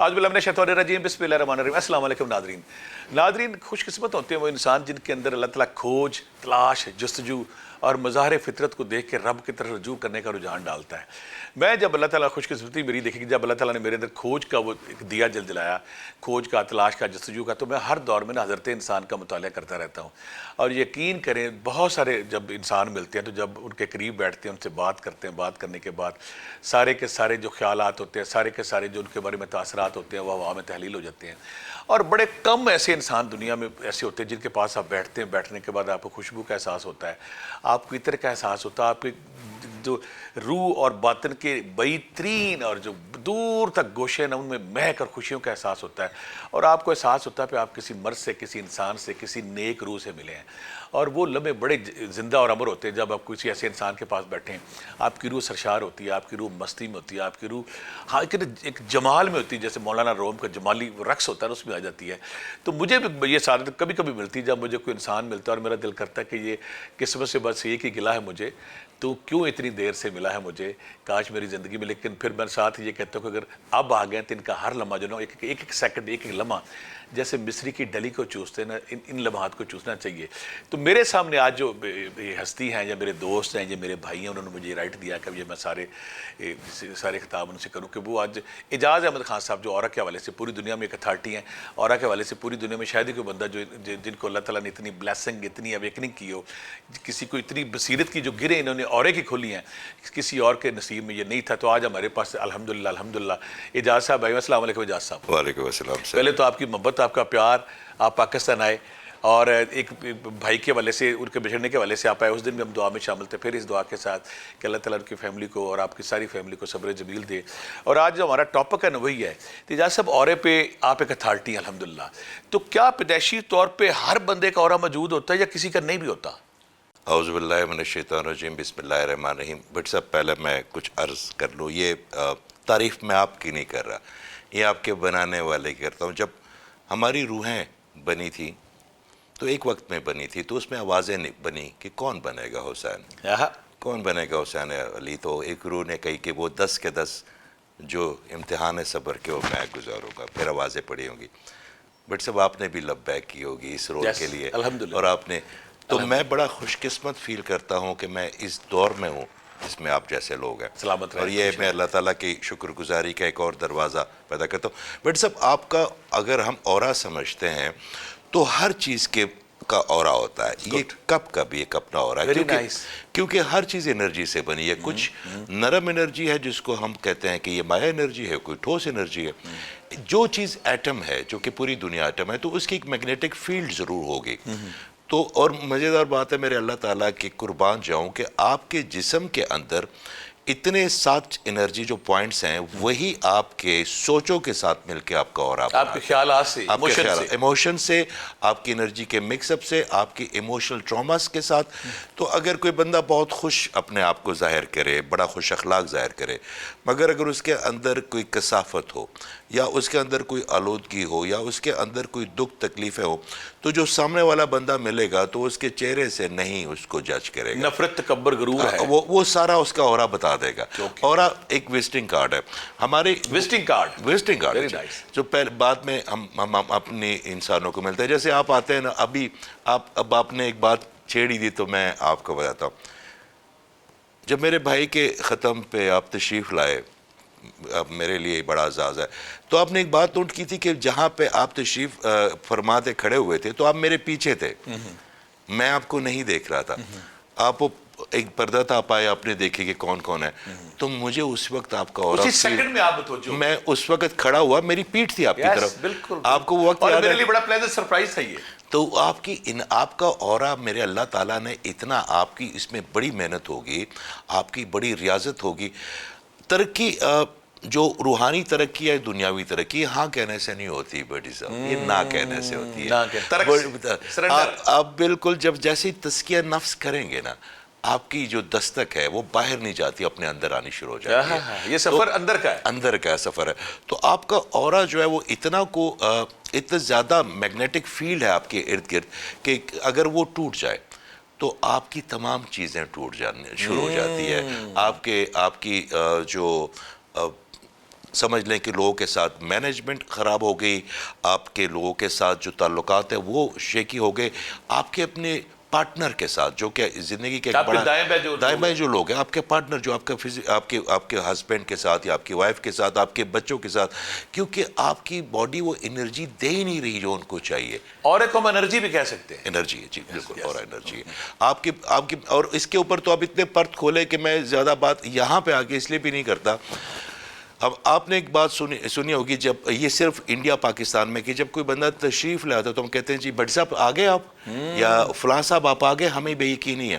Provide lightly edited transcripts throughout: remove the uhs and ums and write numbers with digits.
اعوذ باللہ من الشیطان الرجیم بسم اللہ الرحمن الرحیم السلام علیکم ناظرین خوش قسمت ہوتے ہیں وہ انسان جن کے اندر اللہ تعالیٰ کھوج تلاش جستجو اور مظاہر فطرت کو دیکھ کے رب کی طرف رجوع کرنے کا رجحان ڈالتا ہے. میں جب اللہ تعالیٰ خوش قسمتی میری دیکھی کہ جب اللہ تعالیٰ نے میرے اندر کھوج کا وہ ایک دیا جلایا، کھوج کا، تلاش کا، جستجو کا، تو میں ہر دور میں حضرت انسان کا مطالعہ کرتا رہتا ہوں. اور یقین کریں بہت سارے جب انسان ملتے ہیں تو جب ان کے قریب بیٹھتے ہیں، ان سے بات کرتے ہیں، بات کرنے کے بعد سارے کے سارے جو خیالات ہوتے ہیں، سارے کے سارے جو ان کے بارے میں تاثرات ہوتے ہیں وہ ہوا میں تحلیل ہو جاتے ہیں. اور بڑے کم ایسے انسان دنیا میں ایسے ہوتے ہیں جن کے پاس آپ بیٹھتے ہیں، بیٹھنے کے بعد آپ کو خوشبو کا احساس ہوتا ہے، آپ کو عطر کا احساس ہوتا ہے، آپ کے جو روح اور باطن کے بعید ترین اور جو دور تک گوشے ان میں مہک اور خوشیوں کا احساس ہوتا ہے. اور آپ کو احساس ہوتا ہے کہ آپ کسی مرد سے، کسی انسان سے، کسی نیک روح سے ملے ہیں. اور وہ لمحے بڑے زندہ اور امر ہوتے ہیں جب آپ کسی ایسے انسان کے پاس بیٹھیں. آپ کی روح سرشار ہوتی ہے، آپ کی روح مستی میں ہوتی ہے، آپ کی روح ایک جمال میں ہوتی ہے، جیسے مولانا روم کا جمالی رقص ہوتا ہے اس میں آ جاتی ہے. تو مجھے بھی یہ سعادت کبھی کبھی ملتی ہے جب مجھے کوئی انسان ملتا ہے اور میرا دل کرتا ہے کہ یہ قسمت سے بس ایک ہی گلا ہے مجھے، تو کیوں اتنی دیر سے ملا ہے مجھے، کاش میری زندگی میں. لیکن پھر میں ساتھ یہ کہتا ہوں کہ اگر اب آ گئے تو ان کا ہر لمحہ جو نا ایک ایک سیکنڈ، ایک ایک لمحہ جیسے مصری کی ڈلی کو چوستے ہیں نا، ان لمحات کو چوسنا چاہیے. تو میرے سامنے آج جو ہستی ہیں یا میرے دوست ہیں یا میرے بھائی ہیں، انہوں نے مجھے رائٹ دیا کہ یہ میں سارے خطاب ان سے کروں کہ وہ آج اعجاز احمد خان صاحب جو اورا کے حوالے سے پوری دنیا میں ایک اتھارٹی ہیں، اورا کے حوالے سے پوری دنیا میں شاید ہی کوئی بندہ جو جن کو اللہ تعالیٰ نے اتنی بلیسنگ، اتنی اویکننگ کی ہو، کسی کو اتنی بصیرت کی جو گریں انہوں نے اورے کی کھولی ہیں، کسی اور کے نصیب میں یہ نہیں تھا. تو آج ہمارے پاس الحمدللہ اعجاز صاحب آئے. السلام علیکم اعجاز صاحب. وعلیکم السلام. پہلے تو آپ کی محبت، آپ کا پیار، آپ پاکستان آئے اور ایک بھائی کے حوالے سے، ان کے بچھڑنے کے حوالے سے آپ آئے. اس دن بھی ہم دعا میں شامل تھے. پھر اس دعا کے ساتھ کہ اللہ تعالیٰ ان کی فیملی کو اور آپ کی ساری فیملی کو صبر جمیل دے. اور آج جو ہمارا ٹاپک ہے نا وہی ہے اعجاز صاحب، اورے پہ آپ ایک اتھارٹی ہیں الحمدللہ. تو کیا پیدائشی طور پہ ہر بندے کا اورا موجود ہوتا ہے یا کسی کا نہیں بھی ہوتا؟ اعوذ باللہ من الشیطان الرجیم بسم اللہ الرحمن الرحیم. بٹ صاحب پہلے میں کچھ عرض کر لوں. یہ تعریف میں آپ کی نہیں کر رہا، یہ آپ کے بنانے والے کی کرتا ہوں. جب ہماری روحیں بنی تھی تو ایک وقت میں بنی تھی تو اس میں آوازیں بنی کہ کون بنے گا حسین، کون بنے گا حسین علی. تو ایک روح نے کہی کہ وہ 10 کے 10 جو امتحان صبر کے وہ میں گزاروں گا. پھر آوازیں پڑی ہوں گی. بٹ صاحب آپ نے بھی لبیک کی ہوگی اس رول کے لیے، اور آپ نے تو میں بڑا خوش قسمت فیل کرتا ہوں کہ میں اس دور میں ہوں جس میں آپ جیسے لوگ ہیں. سلامت رہے. اور یہ میں اللہ تعالیٰ کی شکر گزاری کا ایک اور دروازہ پیدا کرتا ہوں. بٹ صاحب آپ کا اگر ہم اورا سمجھتے ہیں تو ہر چیز کا اورا ہوتا ہے. یہ کب کا بھی ایک اپنا اورا ہے، کیونکہ ہر چیز انرجی سے بنی ہے. کچھ نرم انرجی ہے جس کو ہم کہتے ہیں کہ یہ مایا انرجی ہے، کوئی ٹھوس انرجی ہے. جو چیز ایٹم ہے، جو کہ پوری دنیا ایٹم ہے، تو اس کی ایک میگنیٹک فیلڈ ضرور ہوگی. تو اور مزیدار بات ہے، میرے اللہ تعالیٰ کی قربان جاؤں کہ آپ کے جسم کے اندر اتنے 7 انرجی جو پوائنٹس ہیں وہی آپ کے سوچوں کے ساتھ مل کے آپ کا اور آپ کے خیالات سے، ایموشن سے، آپ کی انرجی کے مکس اپ سے، آپ کی ایموشنل ٹراماس کے ساتھ. تو اگر کوئی بندہ بہت خوش اپنے آپ کو ظاہر کرے، بڑا خوش اخلاق ظاہر کرے، مگر اگر اس کے اندر کوئی کثافت ہو یا اس کے اندر کوئی آلودگی ہو یا اس کے اندر کوئی دکھ تکلیفیں ہو، تو جو سامنے والا بندہ ملے گا تو اس کے چہرے سے نہیں اس کو جج کرے گا. نفرت، تکبر، غرور ہے، وہ سارا اس کا اورا بتا دے گا. اورا ایک وزٹنگ کارڈ ہے ہمارے، وزٹنگ کارڈ جو پہلے بعد میں ہم اپنے انسانوں کو ملتے ہیں. جیسے آپ آتے ہیں نا، اب آپ نے ایک بات چھیڑی دی تو میں آپ کو بتاتا ہوں. جب میرے بھائی کے ختم پہ آپ تشریف لائے، اب میرے لیے بڑا اعزاز ہے، تو آپ نے ایک بات نوٹ کی تھی کہ جہاں پہ آپ تشریف فرماتے کھڑے ہوئے تھے تو آپ میرے پیچھے تھے، میں آپ کو نہیں دیکھ رہا تھا. آپ ایک پردہ تھا، آپ آئے، آپ نے دیکھے کہ کون کون ہے. تو مجھے اس وقت آپ کا اور میں اس وقت کھڑا ہوا، میری پیٹھ تھی آپ کی طرف. آپ کو وقت میرے لیے بڑا پلیزنٹ سرپرائز تھا یہ. تو آپ کا اورا میرے اللہ تعالیٰ نے اتنا، آپ کی اس میں بڑی محنت ہوگی، آپ کی بڑی ریاضت ہوگی. ترقی جو روحانی ترقی ہے، دنیاوی ترقی ہاں کہنے سے نہیں ہوتی بیٹی صاحب، یہ نہ کہنے سے ہوتی ہے. آپ بالکل جب جیسے تزکیہ نفس کریں گے نا، آپ کی جو دستک ہے وہ باہر نہیں جاتی، اپنے اندر آنی شروع ہو جاتی ہے. یہ سفر اندر کا ہے، اندر کا سفر ہے. تو آپ کا اورا جو ہے وہ اتنا زیادہ میگنیٹک فیلڈ ہے آپ کے ارد گرد کہ اگر وہ ٹوٹ جائے تو آپ کی تمام چیزیں ٹوٹ جانے شروع ہو جاتی ہے. آپ کی جو سمجھ لیں کہ لوگوں کے ساتھ مینجمنٹ خراب ہو گئی، آپ کے لوگوں کے ساتھ جو تعلقات ہیں وہ شیکی ہو گئے، آپ کے اپنے پارٹنر کے ساتھ جو کہ زندگی کے ایک بڑا دائیں بائیں جو لوگ ہیں، آپ کے پارٹنر جو آپ کے ہسبینڈ کے ساتھ یا آپ کی وائف کے ساتھ، آپ کے بچوں کے ساتھ، کیونکہ آپ کی باڈی وہ انرجی دے ہی نہیں رہی جو ان کو چاہیے. اور ایک ہم انرجی بھی کہہ سکتے ہیں. انرجی ہے جی بالکل، اور انرجی ہے آپ کی اور اس کے اوپر تو آپ اتنے پرت کھولے کہ میں زیادہ بات یہاں پہ آگے اس لیے بھی نہیں کرتا. اب آپ نے ایک بات سنی ہوگی، جب یہ صرف انڈیا پاکستان میں کہ جب کوئی بندہ تشریف لے آتا تو ہم کہتے ہیں جی بھٹ صاحب آ گئے آپ، یا فلاں صاحب آپ آ گئے، ہمیں بے یقینی ہے.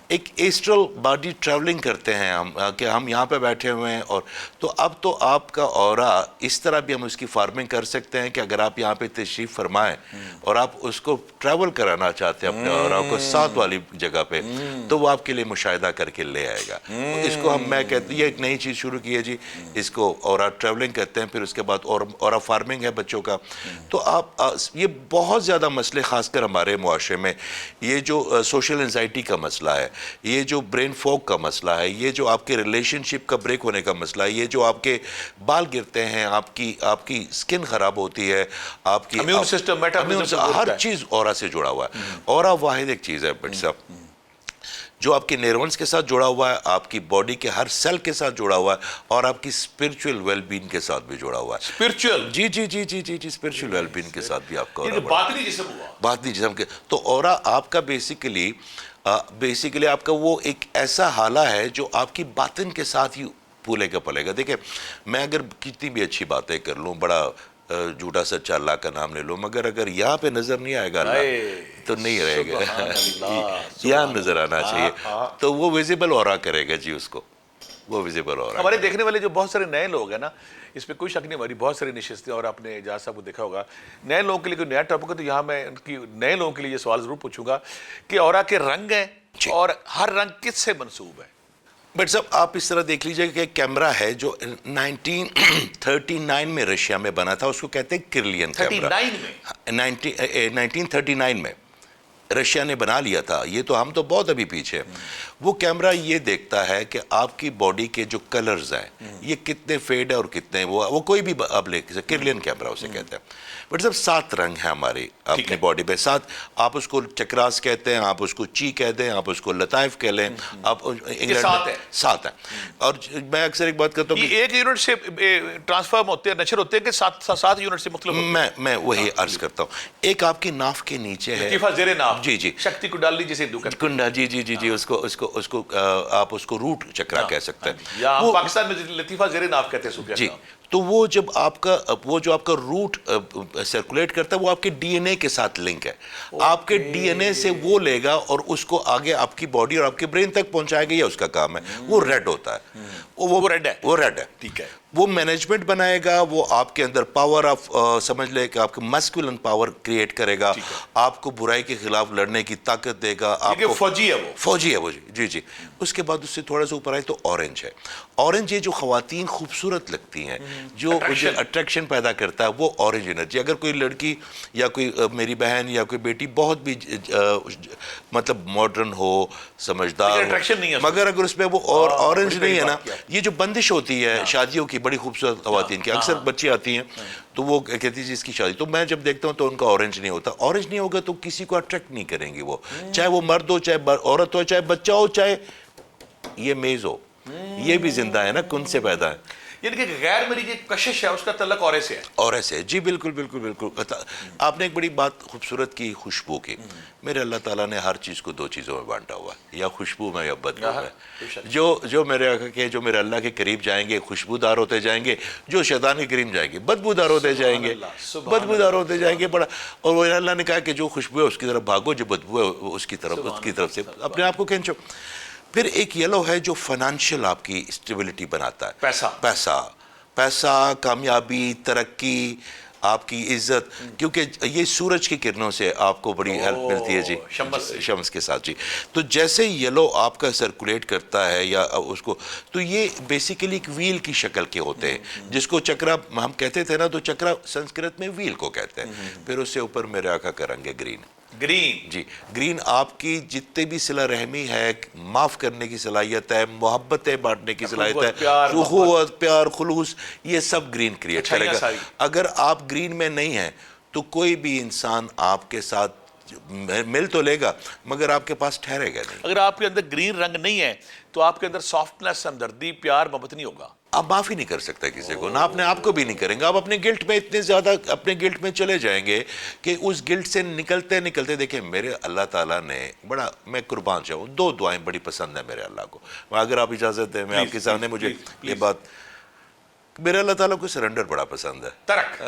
ایک ایسٹرل باڈی ٹریولنگ کرتے ہیں ہم کہ ہم یہاں پہ بیٹھے ہوئے ہیں، اور تو اب تو آپ کا اورا اس طرح بھی ہم اس کی فارمنگ کر سکتے ہیں کہ اگر آپ یہاں پہ تشریف فرمائیں اور آپ اس کو ٹریول کرانا چاہتے ہیں اپنے اورا کو ساتھ والی جگہ پہ، تو وہ آپ کے لیے مشاہدہ کر کے لے آئے گا. اس کو میں کہتے ہیں یہ ایک نئی چیز شروع کی ہے جی، اس کو اورا ٹریولنگ کہتے ہیں. پھر اس کے بعد اورا فارمنگ ہے بچوں کا. تو آپ یہ بہت زیادہ مسئلے خاص کر ہمارے معاشرے میں، یہ جو سوشل انزائٹی کا مسئلہ ہے، یہ جو برین فوگ کا مسئلہ ہے، یہ جو آپ کے ریلیشن شپ کا بریک ہونے کا مسئلہ ہے، یہ جو آپ کے بال گرتے ہیں، آپ کی سکن خراب ہوتی ہے، آپ کی امیون سسٹم، ہر چیز اورا سے جڑا ہوا ہے. اورا واحد ایک چیز ہے بٹ صاحب جو آپ کے نیورونز کے ساتھ جڑا ہوا ہے، آپ کی باڈی کے ہر سیل کے ساتھ جڑا ہوا ہے، اور آپ کی اسپرچول ویل بینگ کے ساتھ بھی جڑا ہوا ہے. اسپرچول جی جی جی جی جی جی اسپرچول ویل بینگ کے ساتھ بھی آپ کا باطنی جسم ہوا، باطنی جسم کے. تو اورا آپ کا بیسیکلی آپ کا وہ ایک ایسا حالہ ہے جو آپ کی باطن کے ساتھ ہی پھولے گا پلے گا. دیکھیں میں اگر کتنی بھی اچھی باتیں کر لوں، بڑا جھوٹا سچا اللہ کا نام لے لو، مگر اگر یہاں پہ نظر نہیں آئے گا اللہ تو نہیں رہے گا. یہاں نظر آنا چاہیے تو وہ ویزیبل اورا کرے گا جی، اس کو وہ ویزیبل اورا. ہمارے دیکھنے والے جو بہت سارے نئے لوگ ہیں نا، اس پہ کوئی شک نہیں، ہماری بہت ساری نشستیں، اور آپ نے اجاز صاحب کو دیکھا ہوگا نئے لوگوں کے لیے کوئی نیا ٹاپک ہے تو یہاں میں ان کی نئے لوگوں کے لیے یہ سوال ضرور پوچھوں گا کہ اورا کے رنگ ہیں اور ہر رنگ کس سے منسوب ہے؟ بٹ صاحب آپ اس طرح دیکھ لیجئے کہ ایک کیمرہ ہے جو 1939 میں رشیا میں بنا تھا، اس کو کہتے ہیں کرلین کیمرہ. 1939 میں رشیا نے بنا لیا تھا. یہ تو ہم تو بہت ابھی پیچھے. وہ کیمرہ یہ دیکھتا ہے کہ آپ کی باڈی کے جو کلرز ہیں یہ کتنے فیڈ ہے اور کتنے وہ کوئی بھی آپ لے کرلین کیمرہ اسے کہتے ہیں. بٹ صاحب 7 رنگ ہیں ہماری اپنی باڈی پہ. 7 آپ اس کو چکراس کہتے ہیں، آپ اس کو چی کہہ دیں، آپ اس کو لطائف کہہ لیں. آپ انگلینڈ 7 ہیں. اور میں اکثر ایک بات کرتا ہوں کہ ایک یونٹ سے ٹرانسفارم ہوتے ہیں، نشر ہوتے ہیں کہ 7 یونٹ سے مختلف ہوتے ہیں. میں وہی عرض کرتا ہوں. ایک آپ کی ناف کے نیچے ہے لطیفہ زیر ناف، جی جی شکتی کنڈالی جسے ہندو کہتے ہیں. کنڈا جی جی جی جی اس کو آپ اس کو روٹ چکرا کہہ سکتے ہیں. یا ہم پاکستان میں لطیفہ زیر ناف کہتے ہیں صوفیہ جی. تو وہ جب آپ کا جو آپ کا روٹ سرکولیٹ کرتا ہے وہ آپ کے ڈی این اے کے ساتھ لنک ہے. آپ کے ڈی این اے سے وہ لے گا اور اس کو آگے آپ کی باڈی اور آپ کے برین تک پہنچائے گا. یہ اس کا کام ہے. وہ ریڈ ہوتا ہے، وہ ریڈ ہے. ٹھیک ہے. وہ مینجمنٹ بنائے گا، وہ آپ کے اندر پاور آف سمجھ لے کہ آپ کو مسکولن پاور کریٹ کرے گا، آپ کو برائی کے خلاف لڑنے کی طاقت دے گا. آپ کو فوجی ہے وہ جی جی. اس کے بعد اس سے تھوڑا سا اوپر آئے تو اورنج ہے. اورنج یہ جو خواتین خوبصورت لگتی ہیں، جو اٹریکشن پیدا کرتا ہے، وہ اورنج انرجی. اگر کوئی لڑکی یا کوئی میری بہن یا کوئی بیٹی بہت بھی مطلب ماڈرن ہو، سمجھدار ہو، مگر اگر اس میں وہ اورنج نہیں ہے نا، یہ جو بندش ہوتی ہے شادیوں کی بڑی خوبصورت خواتین کی، اکثر بچی آتی ہیں تو وہ کہتی ہے اس کی شادی، تو میں جب دیکھتا ہوں تو ان کا اورنج نہیں ہوتا. اورنج نہیں ہوگا تو کسی کو اٹریکٹ نہیں کریں گی وہ، چاہے وہ مرد ہو، چاہے عورت ہو، چاہے بچہ ہو، چاہے یہ میز ہو. یہ بھی زندہ ہے نا، کن سے پیدا ہے. یعنی کہ غیر مریض کشش ہے، اس کا تعلق اورے سے ہے. اورے سے جی بالکل بالکل بالکل. آپ نے ایک بڑی بات خوبصورت کی، خوشبو کی. میرے اللہ تعالیٰ نے ہر چیز کو 2 چیزوں میں بانٹا ہوا ہے، یا خوشبو میں یا بدبو میں. جو میرے آقا کے، جو میرے اللہ کے قریب جائیں گے خوشبودار ہوتے جائیں گے، جو شیطان کے قریب جائیں گے بدبودار ہوتے جائیں گے، بدبودار ہوتے جائیں گے. بڑا اور وہ اللہ نے کہا کہ جو خوشبو ہے اس کی طرف بھاگو، جو بدبو ہے اس کی طرف سے اپنے آپ کو کھینچو. پھر ایک یلو ہے جو فائنانشل آپ کی اسٹیبلٹی بناتا ہے. پیسہ، کامیابی، ترقی، آپ کی عزت، کیونکہ یہ سورج کی کرنوں سے آپ کو بڑی ہیلپ ملتی ہے جی، شمس کے ساتھ جی. تو جیسے یلو آپ کا سرکولیٹ کرتا ہے یا اس کو، تو یہ بیسیکلی ایک ویل کی شکل کے ہوتے ہیں جس کو چکرا ہم کہتے تھے نا. تو چکرا سنسکرت میں ویل کو کہتے ہیں. پھر اس سے اوپر میرے آقا کا رنگ ہے گرین. گرین جی گرین آپ کی جتنے بھی صلہ رحمی ہے، معاف کرنے کی صلاحیت ہے، محبتیں بانٹنے کی صلاحیت ہے، اخوت، پیار، خلوص، یہ سب گرین کریٹ کرے گا۔ اگر آپ گرین میں نہیں ہیں تو کوئی بھی انسان آپ کے ساتھ مل تو لے گا مگر آپ کے پاس ٹھہرے گا نہیں۔ اگر آپ کے اندر گرین رنگ نہیں ہے تو آپ کے اندر سافٹنس، ہمدردی، پیار، محبت نہیں ہوگا۔ آپ معافی نہیں کر سکتا کسی کو، نہ اپنے آپ کو بھی نہیں کریں گے۔ آپ اپنے گلٹ میں اتنے زیادہ اپنے گلٹ میں چلے جائیں گے کہ اس گلٹ سے نکلتے نکلتے دیکھیں میرے اللہ تعالیٰ نے بڑا، میں قربان چاہوں، دو دعائیں بڑی پسند ہیں میرے اللہ کو، اگر آپ اجازت دیں میں آپ کے سامنے مجھے یہ بات، میرے اللہ تعالیٰ کو سرنڈر بڑا پسند ہے، ترک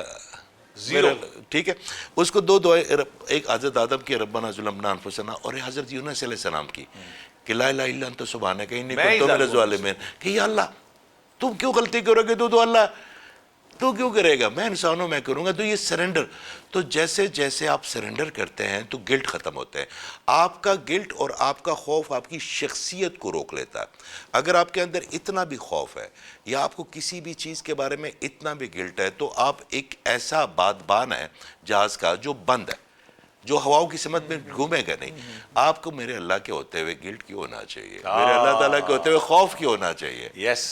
زیرو، ٹھیک ہے۔ اس کو دو دعائیں، ایک حضرت آدم کی ربنا ظلمنا انفسنا، اور ایک حضرت یونس علیہ السلام کی کہ لا الہ الا انت سبحانک انی کنت من الظالمین، کہ یا اللہ تم کیوں غلطی کرو گے، تو اللہ تو کیوں کرے گا، میں انسانوں میں کروں گا۔ تو یہ سرنڈر، تو جیسے جیسے آپ سرنڈر کرتے ہیں تو گلٹ ختم ہوتے ہیں۔ آپ کا گلٹ اور آپ کا خوف آپ کی شخصیت کو روک لیتا ہے۔ اگر آپ کے اندر اتنا بھی خوف ہے یا آپ کو کسی بھی چیز کے بارے میں اتنا بھی گلٹ ہے تو آپ ایک ایسا بادبان ہے جہاز کا جو بند ہے، جو ہواؤں کی سمت میں گھومے گا نہیں۔ آپ کو میرے اللہ کے ہوتے ہوئے گلٹ کیوں ہونا چاہیے، میرے اللہ تعالیٰ کے ہوتے ہوئے خوف کیوں ہونا چاہیے؟ یس،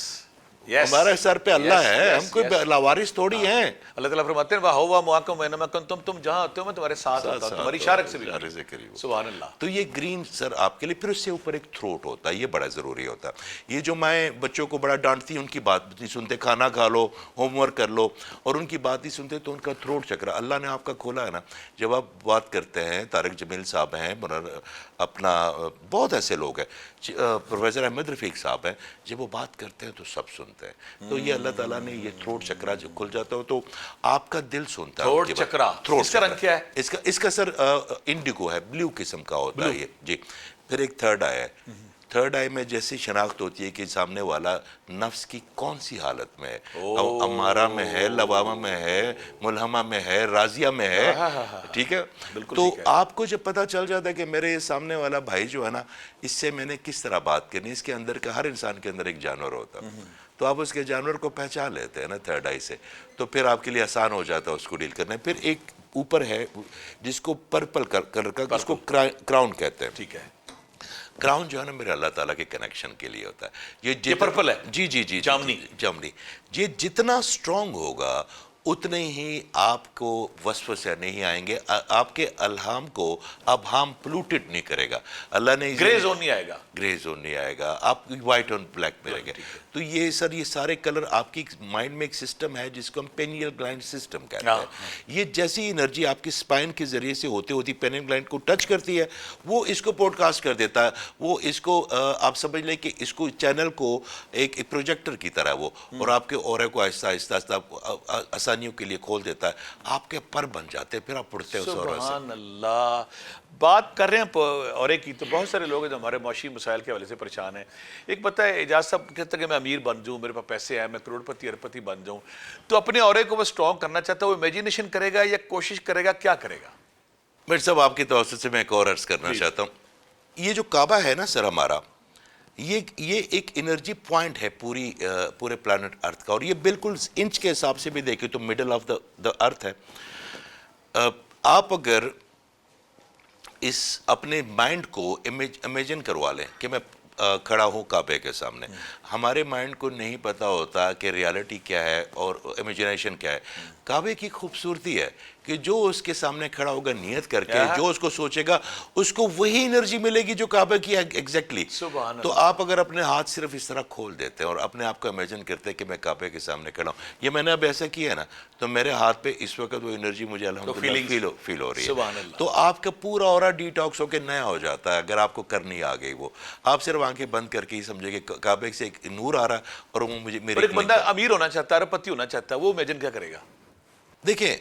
ہمارے سر پہ اللہ ہے، ہم کوئی لاوارث تھوڑی ہیں۔ اللہ تعالیٰ فرماتے ہیں وَهُوَ مَعَكُمْ أَيْنَمَا كُنتُمْ، تم جہاں ہوتے ہو میں تمہارے ساتھ ہوتا ہوں، تمہاری اشارت سے بھی قریب۔ سبحان اللہ۔ تو یہ گرین سر آپ کے لیے، پھر اس سے اوپر ایک تھروٹ ہوتا ہے، یہ بڑا ضروری ہوتا ہے۔ یہ جو میں بچوں کو بڑا ڈانٹتی ان کی بات نہیں سنتے، کھانا کھا لو، ہوم ورک کر لو، اور ان کی بات نہیں سنتے تو ان کا تھروٹ چکرا اللہ نے آپ کا کھولا ہے نا۔ جب آپ بات کرتے ہیں، طارق جمیل صاحب ہیں، اپنا بہت ایسے لوگ ہیں، پروفیسر احمد رفیق صاحب ہیں، جب وہ بات کرتے ہیں تو سب سنتے ہیں۔ تو یہ اللہ تعالیٰ نے یہ تھروٹ چکرا جو کھل جاتا ہو تو آپ کا دل سنتا ہے۔ تھروٹ چکرا، اس کا رنگ کیا ہے؟ اس کا سر انڈیگو ہے، بلیو قسم کا ہوتا ہے یہ جی۔ پھر ایک تھرڈ آئی ہے، تھرڈ آئی میں جیسی شناخت ہوتی ہے کہ سامنے والا نفس کی کون سی حالت میں ہے، امارہ میں ہے، لوامہ میں ہے، ملہمہ میں ہے، راضیہ میں ہے، ٹھیک ہے۔ تو آپ کو جب پتہ چل جاتا ہے کہ میرے یہ سامنے والا بھائی جو ہے نا، اس سے میں نے کس طرح بات کرنی، اس کے اندر کا ہر انسان کے اندر ایک جانور ہوتا ہے، تو آپ اس کے جانور کو پہچان لیتے ہیں نا تھرڈ آئی سے، تو پھر آپ کے لیے آسان ہو جاتا ہے اس کو ڈیل کرنا۔ پھر ایک اوپر ہے جس کو پرپل کلر کا، جس کو کراؤن کہتے ہیں، ٹھیک ہے۔ کراؤن جو ہے نا میرے اللہ تعالیٰ کے کنیکشن کے لیے ہوتا ہے۔ یہ پرپل ہے؟ جی جی جی، جامنی، جامنی۔ یہ جتنا سٹرونگ ہوگا اتنے ہی آپ کو وسوسے نہیں آئیں گے، آپ کے الہام کو ابہام پلوٹڈ نہیں کرے گا اللہ نے، گرے زون نہیں آئے گا، گرے زون نہیں آئے گا، آپ وائٹ اور بلیک میں رہیں گے۔ تو یہ سر یہ سارے کلر آپ کی مائنڈ میں ایک سسٹم ہے جس کو ہم پینیل گلینڈ سسٹم کہتے ہیں۔ یہ جیسی انرجی آپ کی سپائن کے ذریعے سے ہوتے ہوتی پینیل گلینڈ کو ٹچ کرتی ہے، وہ اس کو پوڈ کاسٹ کر دیتا ہے، وہ اس کو آپ سمجھ لیں کہ اس کو چینل کو ایک پروجیکٹر کی طرح وہ، اور آپ کے اورے کو آہستہ آہستہ آسانیوں کے لیے کھول دیتا ہے، آپ کے پر بن جاتے ہیں، پھر آپ پڑھتے ہیں اس اورے سے۔ سبحان اللہ۔ بات کر رہے ہیں اورے کی، تو بہت سارے لوگ ہیں جو ہمارے معاشی مسائل کے حوالے سے پریشان ہیں۔ ایک پتہ ہے اعجاز صاحب کہتے ہیں کہ میں امیر بن جاؤں، میرے پاس پیسے ہیں، میں کروڑ پتی ارب پتی بن جاؤں، تو اپنے اورے کو وہ سٹرونگ کرنا چاہتا ہے، وہ امیجینیشن کرے گا یا کوشش کرے گا، کیا کرے گا؟ مرزا صاحب آپ کی توسط سے میں ایک اور عرض کرنا چاہتا ہوں، یہ جو کعبہ ہے نا سر ہمارا، یہ ایک انرجی پوائنٹ ہے پورے پلانٹ ارتھ کا، اور یہ بالکل انچ کے حساب سے بھی دیکھیں تو مڈل آف دا ارتھ ہے۔ آپ اگر اس اپنے مائنڈ کو امیجن کروا لیں کہ میں کھڑا ہوں کعبے کے سامنے، ہمارے مائنڈ کو نہیں پتہ ہوتا کہ ریالٹی کیا ہے اور امیجنیشن کیا ہے۔ کعبے کی خوبصورتی ہے کہ جو اس کے سامنے کھڑا ہوگا نیت کر کے، جو اس کو سوچے گا اس کو وہی انرجی ملے گی جو کعبے کی ہے ایگزیکٹلی۔ تو آپ اگر اپنے ہاتھ صرف اس طرح کھول دیتے ہیں اور اپنے آپ کو امیجن کرتے ہیں کہ میں کعبے کے سامنے کھڑا ہوں، یہ میں نے اب ایسا کیا ہے نا، تو میرے ہاتھ پہ اس وقت وہ انرجی مجھے الحمدللہ فیل ہو رہی ہے، تو آپ کا پورا اورا ڈیٹاکس ہو کے نیا ہو جاتا ہے اگر آپ کو کرنی آ گئی وہ۔ آپ صرف آنکھیں بند کر کے ہی سمجھے کہ کعبے سے ایک نور آ رہا ہے اور وہ مجھے میرے ایک بندہ امیر ہونا چاہتا ہے، ارب پتی ہونا چاہتا ہے، وہ امیجن کیا کرے گا؟ دیکھیں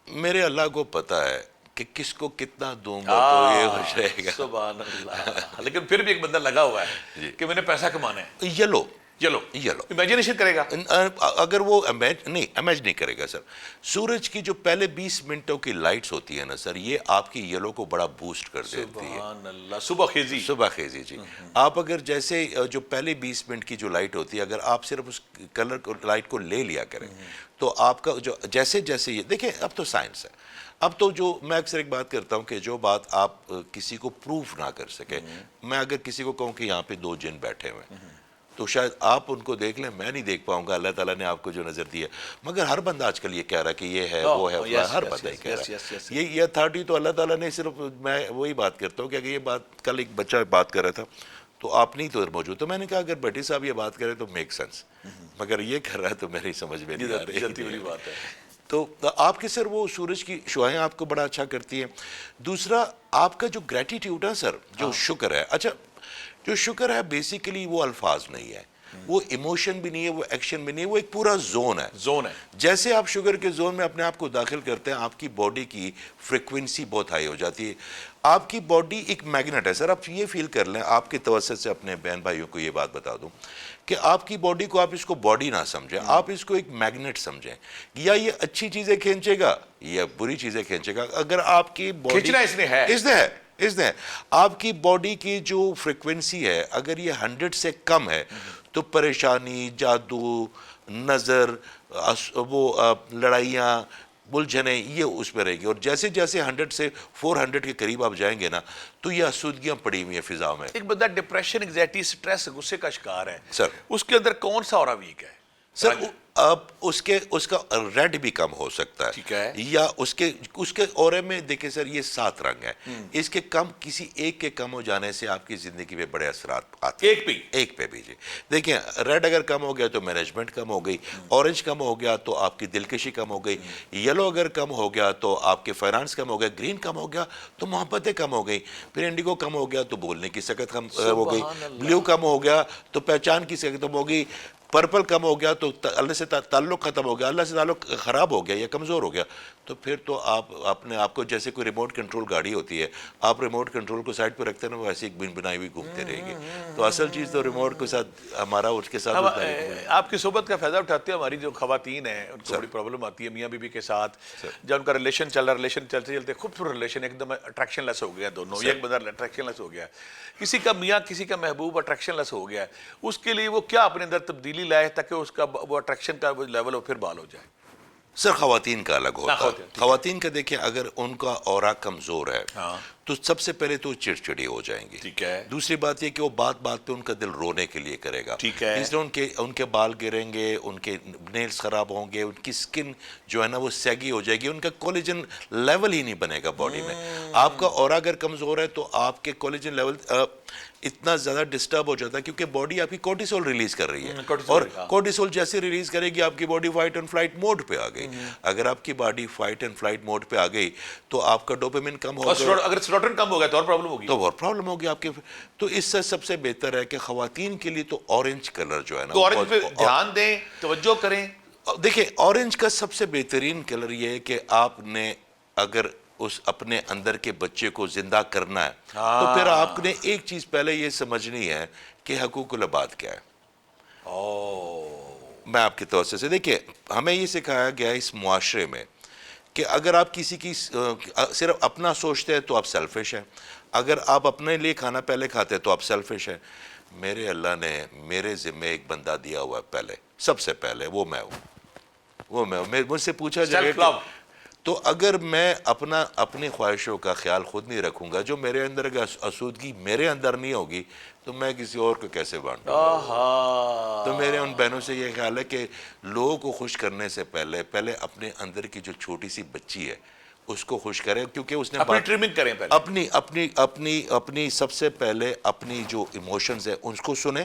میرے اللہ کو پتا ہے کہ کس کو کتنا دوں گا تو یہ خوش رہے گا۔ سبحان اللہ۔ لیکن پھر بھی ایک بندہ لگا ہوا ہے کہ میں نے پیسہ کمانا ہے، یلو امیجنیشن کرے گا، اگر وہ امیج نہیں کرے گا سر۔ سورج کی جو پہلے 20 منٹوں کی لائٹس ہوتی ہے نا سر، یہ آپ کی یلو کو بڑا بوسٹ کر دیتی ہے۔ سبحان اللہ۔ صبح خیزی جی۔ آپ اگر جیسے جو پہلے 20 منٹ کی جو لائٹ ہوتی ہے، اگر آپ صرف اس کلر کو لائٹ کو لے لیا کریں تو آپ کا جو جیسے جیسے یہ دیکھیں اب تو سائنس ہے. اب تو جو میں اکثر ایک بات کرتا ہوں کہ جو بات آپ کسی کو پروف نہ کر سکے, میں اگر کسی کو کہوں کہ یہاں پہ 2 جن بیٹھے ہوئے ہیں تو شاید آپ ان کو دیکھ لیں, میں نہیں دیکھ پاؤں گا, اللہ تعالیٰ نے آپ کو جو نظر دی ہے. مگر ہر بندہ آج کل یہ کہہ رہا ہے کہ یہ ہے وہ ہے, ہر بندہ یہ کہہ رہا ہے. یہ اتھارٹی تو اللہ تعالیٰ نے صرف, میں وہی بات کرتا ہوں کہ اگر یہ بات کل ایک بچہ بات کر رہا تھا تو آپ نہیں تو موجود, تو میں نے کہا اگر بھٹی صاحب یہ بات کرے تو میک سینس, مگر یہ کر رہا ہے تو میری سمجھ میں نہیں آ رہی. تو آپ کے سر وہ سورج کی شعائیں آپ کو بڑا اچھا کرتی ہیں. دوسرا آپ کا جو گریٹیٹیوڈ ہے سر, جو شکر ہے, اچھا جو شکر ہے بیسیکلی وہ الفاظ نہیں ہے, وہ ایموشن بھی نہیں ہے, وہ ایکشن بھی نہیں ہے, وہ ایک پورا زون ہے. جیسے آپ شوگر کے زون میں اپنے آپ کو داخل کرتے ہیں, آپ کی باڈی کی فریکوینسی بہت ہائی ہو جاتی ہے. آپ کی باڈی ایک میگنیٹ ہے سر. آپ یہ فیل کر لیں, آپ کے توسط سے اپنے بہن بھائیوں کو یہ بات بتا دوں کہ آپ کی باڈی کو, آپ اس کو باڈی نہ سمجھیں, آپ اس کو ایک میگنیٹ سمجھیں. یا یہ اچھی چیزیں کھینچے گا یا بری چیزیں کھینچے گا. اگر آپ کی باڈی اس نے آپ کی باڈی کی جو فریکوینسی ہے اگر یہ 100 سے کم ہے تو پریشانی, جادو, نظر, وہ لڑائیاں, بلجھنیں, یہ اس میں رہے گی. اور جیسے جیسے 100 سے 400 کے قریب آپ جائیں گے نا تو یہ آسودگیاں پڑی ہوئی ہیں فضا میں. ایک بندہ ڈپریشن, انگزائٹی, سٹریس, غصے کا شکار ہے سر, اس کے اندر کون سا اورا ویک ہے سر اب اس کا ریڈ بھی کم ہو سکتا ہے, یا اس کے اورے میں دیکھیں سر یہ 7 رنگ ہے, اس کے کم, کسی ایک کے کم ہو جانے سے آپ کی زندگی پہ بڑے اثرات آتے ہیں. ایک پہ بھی جی دیکھیں, ریڈ اگر کم ہو گیا تو مینجمنٹ کم ہو گئی, اورنج کم ہو گیا تو آپ کی دلکشی کم ہو گئی, یلو اگر کم ہو گیا تو آپ کے فائنانس کم ہو گیا, گرین کم ہو گیا تو محبتیں کم ہو گئی, پھر انڈیگو کم ہو گیا تو بولنے کی سکت کم ہو گئی, بلیو کم ہو گیا تو پہچان کی سکت کم ہو گئی, پرپل کم ہو گیا تو اللہ سے تعلق ختم ہو گیا, اللہ سے تعلق خراب ہو گیا یا کمزور ہو گیا. تو پھر تو آپ اپنے آپ کو, جیسے کوئی ریموٹ کنٹرول گاڑی ہوتی ہے, آپ ریموٹ کنٹرول کو سائڈ پہ رکھتے ہیں نا, وہ ایسی ایک بن بنائی ہوئی گھومتے رہیں گے. تو اصل چیز تو ریموٹ کے ساتھ ہمارا, اس کے ساتھ آپ کی صحبت کا فائدہ اٹھاتے ہیں. ہماری جو خواتین ہیں ان کو بڑی پرابلم آتی ہے میاں بیوی کے ساتھ, جب ان کا ریلیشن چل رہا, ریلیشن چلتے چلتے خوبصورت ریلیشن ایک دم اٹریکشن لیس ہو گیا, دونوں ایک بندہ اٹریکشن لیس ہو گیا, کسی کا میاں کسی کا محبوب اٹریکشن لیس ہو گیا, اس کے لیے وہ کیا اپنے اندر تبدیلی لائے تاکہ اس کا وہ اٹریکشن کا لیول پھر بحال ہو جائے؟ سر خواتین کا الگ ہوتا ہے. خواتین کا دیکھیں, اگر ان کا اورا کمزور ہے تو سب سے پہلے تو چڑچڑی ہو جائیں گی. دوسری بات یہ کہ وہ بات بات پہ ان کا دل رونے کے لیے کرے گا, اس لیے ان کے بال گریں گے, ان کے نیلز خراب ہوں گے, ان کی سکن جو ہے نا وہ سیگی ہو جائے گی, ان کا کولیجن لیول ہی نہیں بنے گا باڈی میں. آپ کا اورا اگر کمزور ہے تو آپ کے کولیجن لیول اتنا زیادہ ڈسٹرب ہو جاتا ہے کیونکہ باڈی آپ کی کورٹیسول ریلیز کر رہی ہے, اور کورٹیسول جیسے ریلیز کرے گی آپ کی body fight and flight mode پہ آ گئی. اگر آپ کی body fight and flight mode پہ آ گئی تو آپ کا ڈوپامین کم ہوگا, اگر سیروٹونن کم ہو گیا تو اور پرابلم ہوگی, تو اور پرابلم ہوگی آپ کے. تو اس سے سب سے بہتر ہے کہ خواتین کے لیے تو اورنج کلر جو ہے نا, تو اورنج پہ دھیان دیں, توجہ کریں. دیکھیں اورنج کا سب سے بہترین کلر یہ ہے کہ آپ نے اگر اس اپنے اندر کے بچے کو زندہ کرنا ہے تو پھر آپ نے ایک چیز پہلے یہ سمجھنی ہے کہ حقوق العباد کیا ہے. میں آپ کے توسط سے دیکھیں, ہمیں یہ سکھایا گیا ہے اس معاشرے میں کہ اگر آپ کسی کی صرف اپنا سوچتے ہیں تو آپ سیلفش ہیں, اگر آپ اپنے لیے کھانا پہلے کھاتے ہیں تو آپ سیلفش ہیں. میرے اللہ نے میرے ذمہ ایک بندہ دیا ہوا ہے پہلے, سب سے پہلے وہ میں ہوں, مجھ سے پوچھا جائے تو اگر میں اپنی خواہشوں کا خیال خود نہیں رکھوں گا, جو میرے اندر کا آسودگی میرے اندر نہیں ہوگی تو میں کسی اور کو کیسے بانٹوں گا. تو میرے ان بہنوں سے یہ خیال ہے کہ لوگوں کو خوش کرنے سے پہلے اپنے اندر کی جو چھوٹی سی بچی ہے اس کو خوش کریں, کیونکہ اس نے اپنی ٹریمنگ کریں پہلے, اپنی سب سے پہلے اپنی جو ایموشنز ہیں ان کو سنیں,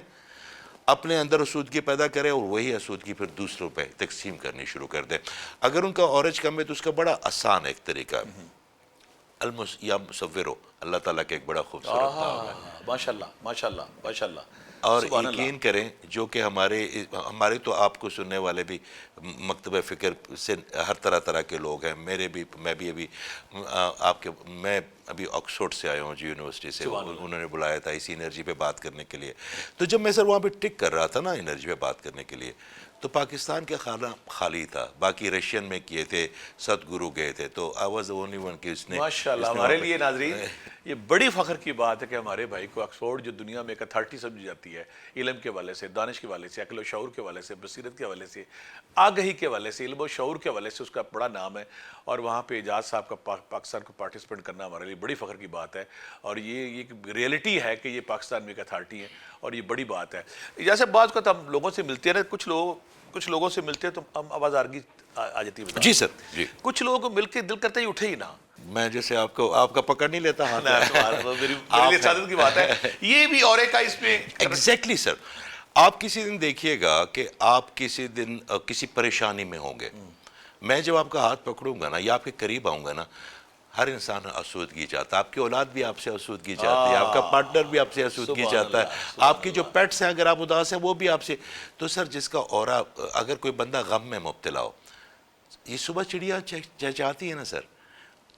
اپنے اندر آسودگی پیدا کرے اور وہی آسودگی پھر دوسروں پہ تقسیم کرنی شروع کر دے. اگر ان کا اورج کم ہے تو اس کا بڑا آسان ایک طریقہ یا مصورو, اللہ تعالیٰ کا ایک بڑا خوبصورت نام ہے. ماشاءاللہ ماشاءاللہ ماشاءاللہ. اور یقین کریں جو کہ ہمارے تو آپ کو سننے والے بھی مکتبہ فکر سے ہر طرح کے لوگ ہیں. میں ابھی آکسفورڈ سے آیا ہوں جی, یونیورسٹی سے, انہوں نے بلایا تھا اسی انرجی پہ بات کرنے کے لیے. تو جب میں سر وہاں پہ ٹک کر رہا تھا نا انرجی پہ بات کرنے کے لیے, تو پاکستان کا کھانا خالی تھا، باقی رشین میں کیے تھے، ستگرو گئے تھے، تو آئی واز اونلی ون کہ اس نے ماشاءاللہ ہمارے لیے ناظرین یہ بڑی فخر کی بات ہے کہ ہمارے بھائی کو آکسفورڈ جو دنیا میں ایک اتھارٹی سمجھی جاتی ہے علم کے حوالے سے، دانش کے حوالے سے، عقل و شعور کے حوالے سے، بصیرت کے حوالے سے، آگہی کے حوالے سے، علم و شعور کے حوالے سے اس کا بڑا نام ہے، اور وہاں پہ اعجاز صاحب کا پاکستان کو پارٹیسپینٹ کرنا ہمارے لیے بڑی فخر کی بات ہے، اور یہ ایک ریئلٹی ہے کہ یہ پاکستان میں ایک اتھارٹی ہے اور یہ بڑی بات ہے۔ جیسے بعض کا ہم لوگوں سے ملتے ہیں نا، کچھ لوگوں سے ملتے ہیں تو ہم آواز آرگی آ جاتی ہے۔ جی سر، جی کچھ لوگوں کو مل کے دل کرتا ہی اٹھے ہی نہ، میں جیسے آپ کا پکڑ نہیں لیتا ہاتھ، میرے لیے سعادت کی بات ہے یہ بھی، اور ایک کا اس میں ایگزیکٹلی سر۔ آپ کسی دن دیکھیے گا کہ آپ کسی دن کسی پریشانی میں ہوں گے، میں جب آپ کا ہاتھ پکڑوں گا نا یا آپ کے قریب آؤں گا نا، ہر انسان آسودگی چاہتا ہے، آپ کی اولاد بھی آپ سے آسودگی چاہتی ہے، آپ کا پارٹنر بھی آپ سے آسودگی چاہتا ہے، آپ کی جو پیٹس ہیں اگر آپ اداس ہیں وہ بھی آپ سے۔ تو سر جس کا اورا، اگر کوئی بندہ غم میں مبتلا ہو، یہ صبح چڑیا چہچاتی ہے نا سر،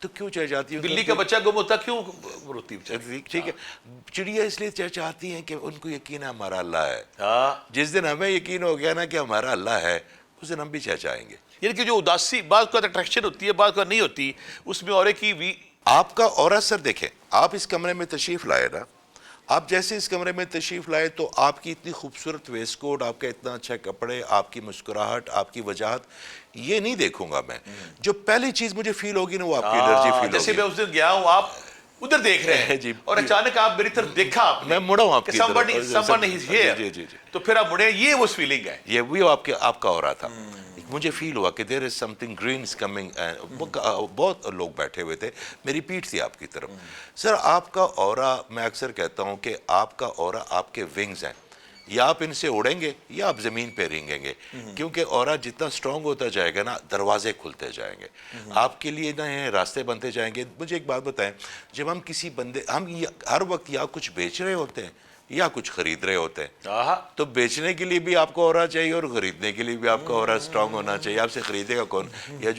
تو کیوں چہچاتی ہے؟ بلی کا بچہ گم ہوتا کیوں روتی ہے؟ ٹھیک ہے، چڑیا اس لیے چہچاتی ہیں کہ ان کو یقین ہے ہمارا اللہ ہے۔ ہاں، جس دن ہمیں یقین ہو گیا نا کہ ہمارا اللہ ہے، اس دن ہم بھی چہچائیں گے۔ یعنی کہ جو اداسی بعض کا اٹریکشن ہوتی ہے، بعض کا نہیں ہوتی، اس میں اورے کی بھی آپ کا اورا سر دیکھیں، آپ اس کمرے میں تشریف لائے نا، آپ جیسے اس کمرے میں تشریف لائے تو آپ کی اتنی خوبصورت ویسٹ کوٹ، آپ کا اتنا اچھا کپڑے، آپ کی مسکراہٹ، آپ کی وجاہت، یہ نہیں دیکھوں گا میں۔ جو پہلی چیز مجھے فیل ہوگی نا وہ آپ کی انرجی فیل ہوگی۔ جیسے میں اس دن گیا ہوں، آپ ادھر دیکھ رہے ہیں جی، اور اچانک آپ میری طرف دیکھا، آپ نے میں مڑا ہوں آپ کہ کی طرف، someone is here، جی جی جی، تو پھر آپ مڑے، یہ وہ فیلنگ ہے۔ یہ وہی آپ کا اورا تھا۔ مجھے فیل ہوا کہ there is something green is coming، بہت لوگ بیٹھے ہوئے تھے، میری پیٹھ تھی آپ کی طرف۔ سر آپ کا اورا، میں اکثر کہتا ہوں کہ آپ کا اورا آپ کے ونگز ہیں، یا آپ ان سے اڑیں گے یا آپ زمین پہ رینگیں گے، کیونکہ اورا جتنا سٹرونگ ہوتا جائے گا نا، دروازے کھلتے جائیں گے، آپ کے لیے نئے راستے بنتے جائیں گے۔ مجھے ایک بات بتائیں، جب ہم کسی بندے، ہم ہر وقت یا کچھ بیچ رہے ہوتے ہیں یا کچھ خرید رہے ہوتے ہیں، تو بیچنے کے لیے بھی آپ کو اورا چاہیے اور خریدنے کے لیے بھی آپ کا اورا سٹرونگ ہونا چاہیے۔ آپ سے خریدے گا کون، یا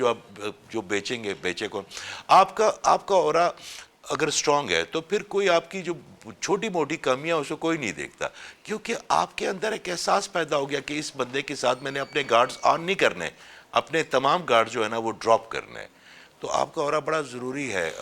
جو بیچیں گے بیچے کون؟ آپ کا اورا اگر سٹرونگ ہے تو پھر کوئی آپ کی جو چھوٹی موٹی کمیاں اس کو کوئی نہیں دیکھتا، کیونکہ آپ کے اندر ایک احساس پیدا ہو گیا کہ اس بندے کے ساتھ میں نے اپنے گارڈز آن نہیں کرنے، اپنے تمام گارڈ جو ہے نا وہ ڈراپ کرنے۔ تو آپ کا اورا بڑا ضروری ہے